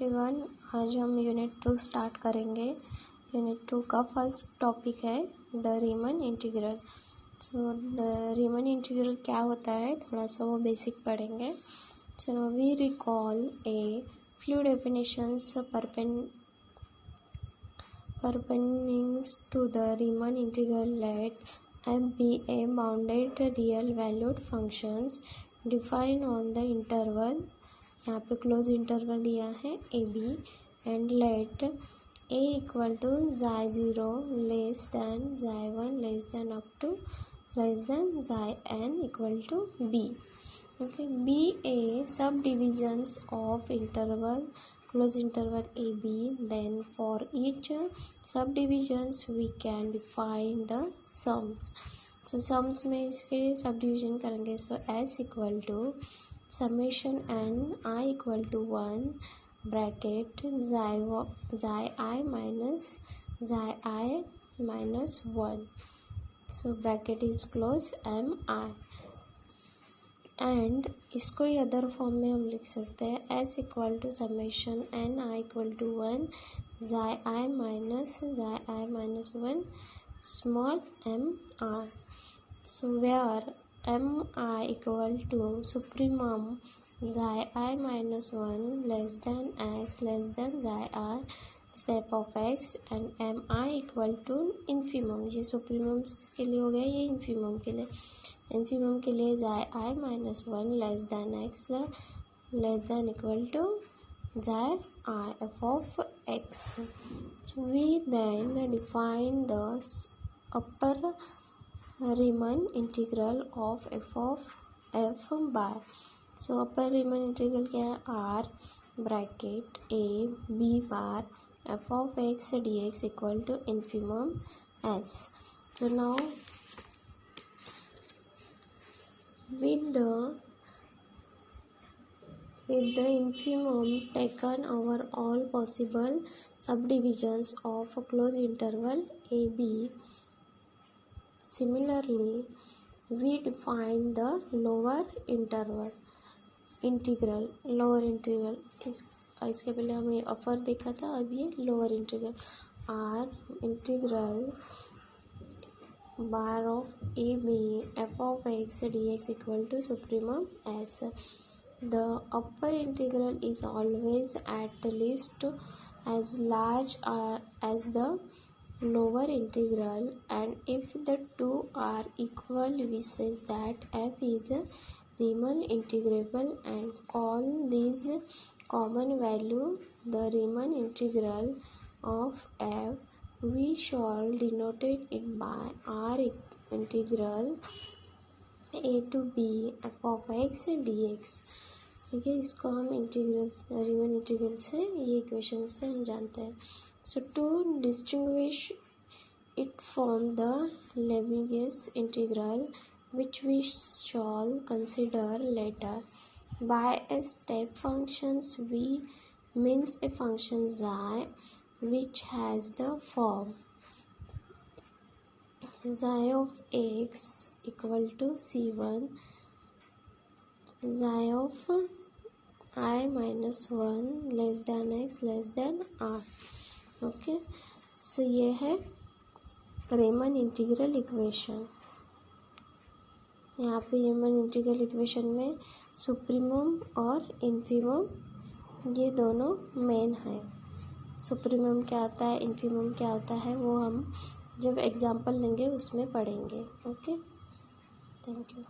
Everyone, आज हम unit 2 start करेंगे। यूनिट 2 का फर्स्ट टॉपिक है the Riemann integral. So the Riemann integral क्या होता है, थोड़ा सा वो बेसिक पढ़ेंगे। So we recall a few definitions pertaining to the Riemann integral, let f be a bounded real valued functions defined on the interval, यहाँ पे close interval दिया है A B, and let A equal to xi zero less than xi one less than up to less than xi N equal to B. Okay, B A subdivisions of interval close interval AB, then for each subdivisions we can define the sums. So sums में इसके subdivision करेंगे। So S equal to summation n I equal to 1 bracket xi I minus xi I minus 1. So bracket is close mi, and इसको ही other form में हम लिख सकते हैं S equal to summation N I equal to 1 xi I minus 1 small M R. So where M I equal to supremum xi I minus 1 less than X less than xi R step of X, and M I equal to infimum. ये supremum किसके लिए हो गया, ये infimum के लिए। Infimum के लिए xi I minus 1 less than X less than equal to xi I F of X. So we then define the upper Riemann integral of F by. So upper Riemann integral क्या है, R bracket A B bar F of X D X equal to infimum S. So now with the infimum taken over all possible subdivisions of a closed interval AB. Similarly, we define the lower integral इसके पहले हमें अपर देखा था, अब ये lower integral or integral bar of AB f of x dx equal to supremum s. The upper integral is always at least as large as the lower integral, and if the two are equal we say that f is Riemann integrable and call this common value the Riemann integral of f. We shall denote it by r integral a to b f of x dx। ठीक है, इसको हम integral रीमन integral से ये equation से हम जानते हैं। So to distinguish it from the Leibniz integral which we shall consider later. By a step functions we means a function xi which has the form xi of x equal to c1 xi of I minus 1 less than x less than r। Okay, so ये है Riemann integral equation. यहाँ पे Riemann integral equation में supremum और infimum ये दोनों main है। Supremum क्या होता है, इन्फीमम क्या होता है, वो हम जब एग्जाम्पल लेंगे उसमें पढ़ेंगे। Okay, thank you.